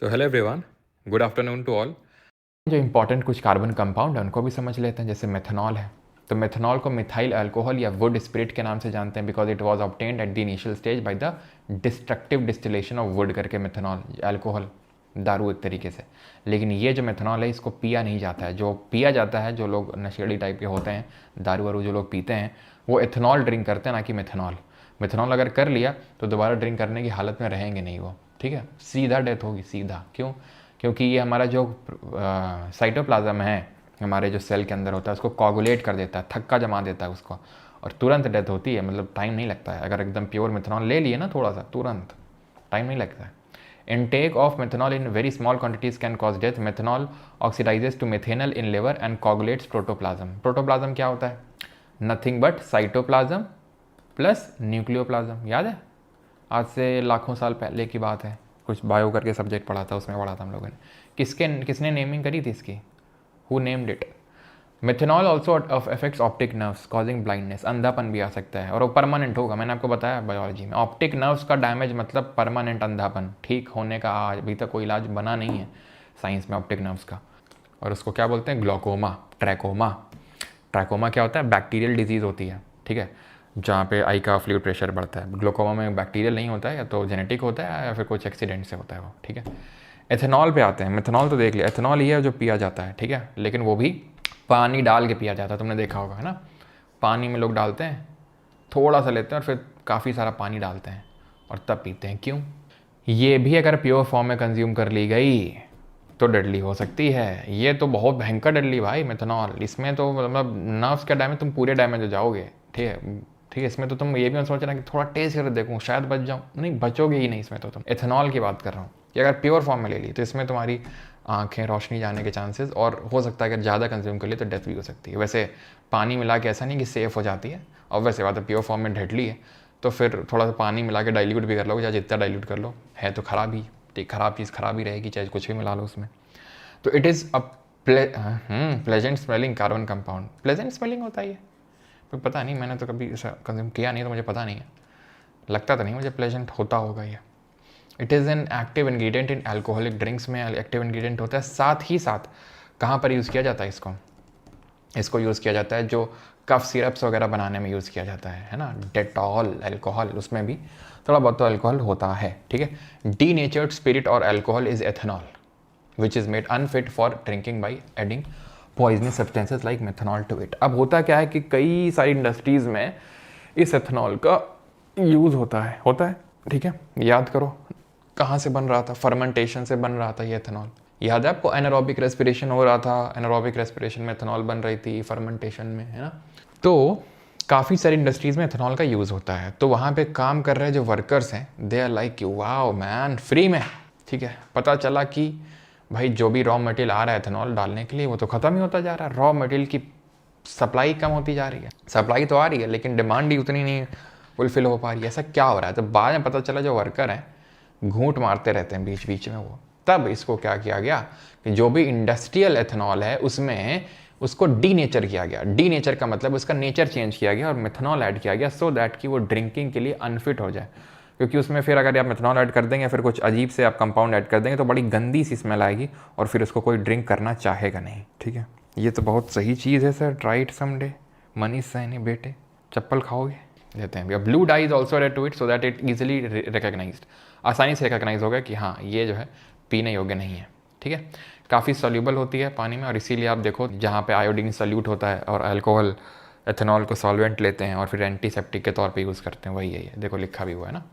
So hello everyone, good afternoon to all. जो important कुछ carbon compound है उनको भी समझ लेते हैं। जैसे मेथनॉल है, तो मेथनॉल को मिथाइल अल्कोहल या वुड स्पिरिट के नाम से जानते हैं because it was obtained at the initial stage by the destructive distillation of would करके। मेथनॉल अल्कोहल दारू एक तरीके से। लेकिन ये जो मेथनॉल है इसको पिया नहीं जाता है। जो पिया जाता है, जो लोग नशेड़ी टाइप के होते हैं, दारू वारू जो लोग पीते हैं, वो एथनॉल ड्रिंक करते हैं, ना कि मेथनॉल। मेथनॉल अगर कर लिया तो दोबारा ड्रिंक करने की हालत में रहेंगे नहीं वो, ठीक है। सीधा डेथ होगी, सीधा। क्यों? क्योंकि ये हमारा जो साइटोप्लाज्म है, हमारे जो सेल के अंदर होता है, उसको कोगुलेट कर देता है, थक्का जमा देता है उसको, और तुरंत डेथ होती है। मतलब टाइम नहीं लगता है। अगर एकदम प्योर मेथनॉल ले लिए ना, थोड़ा सा, तुरंत टाइम नहीं लगता है। Intake of methanol in very small quantities can cause death. Methanol oxidizes to methanol in liver and coagulates protoplasm. Protoplasm क्या होता है? Nothing but cytoplasm plus nucleoplasm. याद है? आज से लाखों साल पहले की बात है। कुछ बायो करके सब्जेक्ट पढ़ा था, उसमें पढ़ा था हम लोगों ने। किसने नेमिंग करी थी इसकी? Who named it? Methanol also affects optic nerves causing blindness. अंधापन भी आ सकता है और वो परमानेंट होगा। मैंने आपको बताया बायोलॉजी में, ऑप्टिक नर्व्स का डैमेज मतलब परमानेंट अंधापन। ठीक होने का आज अभी तक कोई इलाज बना नहीं है साइंस में ऑप्टिक नर्व्स का। और उसको क्या बोलते हैं? Glaucoma, trachoma. ट्रैकोमा क्या होता है? बैक्टीरियल डिजीज़ होती है, ठीक है, जहाँ पे आई का फ्लूइड प्रेशर बढ़ता है। ग्लूकोमा में बैक्टीरियल नहीं होता है, या तो जेनेटिक होता है या फिर कुछ एक्सीडेंट से होता है वो, ठीक है। एथेनॉल पे आते हैं। मेथनॉल तो देख लिया, एथेनॉल ये है जो पिया जाता है, ठीक है, लेकिन वो भी पानी डाल के पिया जाता है। तुमने देखा होगा, है ना? पानी में लोग डालते हैं, थोड़ा सा लेते हैं और फिर काफ़ी सारा पानी डालते हैं और तब पीते हैं। क्यों? ये भी अगर प्योर फॉर्म में कंज्यूम कर ली गई तो डेडली हो सकती है। ये तो बहुत भयंकर डेडली भाई मेथनॉल। इसमें तो मतलब नर्व्स का डैमेज, तुम पूरे डैमेज हो जाओगे, ठीक है। ठीक है, इसमें तो तुम ये भी मत सोचना कि थोड़ा टेस्ट करके देखूँ शायद बच जाऊँ, नहीं, बचोगे ही नहीं इसमें तो तुम। एथेनॉल की बात कर रहा हूँ कि अगर प्योर फॉर्म में ले ली तो इसमें तुम्हारी आँखें, रोशनी जाने के चांसेस, और हो सकता है अगर ज़्यादा कंज्यूम कर लिए तो डेथ भी हो सकती है। वैसे पानी मिला के ऐसा नहीं कि सेफ़ हो जाती है, और वैसे बात है प्योर फॉर्म में डेडली है, तो फिर थोड़ा सा पानी मिला के डाइल्यूट भी कर लो, चाहे जितना डाइल्यूट कर लो, है तो ख़राब ही, ठीक, ख़राब चीज़ ख़राब ही रहेगी, चाहे कुछ भी मिला लो उसमें। तो it is a pleasant smelling carbon compound. Pleasant smelling होता है ये? तो पता नहीं, मैंने तो कभी ऐसा कंज्यूम किया नहीं, तो मुझे पता नहीं है। लगता तो नहीं मुझे प्लेजेंट होता होगा ये। It is an active ingredient in alcoholic drinks में एक्टिव इंग्रेडिएंट होता है। साथ ही साथ कहाँ पर यूज़ किया जाता है इसको यूज़ किया जाता है जो कफ सिरप्स वगैरह बनाने में यूज़ किया जाता है ना। डेटॉल अल्कोहल, उसमें भी थोड़ा बहुत तो अल्कोहल होता है, ठीक है। डीनेचर्ड स्पिरिट और alcohol is ethanol which is made unfit for drinking by adding poisonous substances like methanol to it. अब होता क्या है कि कई सारी इंडस्ट्रीज़ में इस एथेनॉल का यूज़ होता है, ठीक है। याद करो कहाँ से बन रहा था? फर्मेंटेशन से बन रहा था ये एथेनॉल। याद है आपको? एनारोबिक रेस्पिरेशन हो रहा था, एनारोबिक रेस्पिरेशन में एथेनॉल बन रही थी, फर्मेंटेशन में, है ना। तो काफ़ी सारी इंडस्ट्रीज़ में एथेनॉल का यूज़ होता है। तो वहाँ पे काम कर रहे जो वर्कर्स हैं, they are like wow man, free में, ठीक है। पता चला कि भाई जो भी रॉ मटेरियल आ रहा है एथेनॉल डालने के लिए, वो तो ख़त्म ही होता जा रहा है। रॉ मटेरियल की सप्लाई कम होती जा रही है। सप्लाई तो आ रही है लेकिन डिमांड ही उतनी नहीं फुलफिल हो पा रही है। ऐसा क्या हो रहा है? तो बाद में पता चला जो वर्कर हैं घूंट मारते रहते हैं बीच बीच में वो। तब इसको क्या किया गया कि जो भी इंडस्ट्रियल एथेनॉल है उसमें उसको डीनेचर किया गया। डीनेचर का मतलब उसका नेचर चेंज किया गया और मेथनॉल ऐड किया गया, सो दैट कि वो ड्रिंकिंग के लिए अनफिट हो जाए। क्योंकि उसमें फिर अगर आप मेथनॉल ऐड कर देंगे, फिर कुछ अजीब से आप कंपाउंड ऐड कर देंगे तो बड़ी गंदी सी स्मेल आएगी और फिर उसको कोई ड्रिंक करना चाहेगा नहीं, ठीक है। ये तो बहुत सही चीज़ है sir, try it someday. Manish Saini बेटे, चप्पल खाओगे? देते हैं भैया। Blue dye is also add to it so that it easily recognized, आसानी से रिकग्नाइज होगा कि हाँ ये जो है पीने योग्य नहीं है, ठीक है। काफ़ी सॉल्यूबल होती है पानी में, और इसीलिए आप देखो जहाँ पे आयोडीन सॉल्यूट होता है और अल्कोहल एथेनॉल को सॉल्वेंट लेते हैं और फिर एंटीसेप्टिक के तौर पे यूज़ करते हैं, वही है ये, देखो लिखा भी हुआ है ना।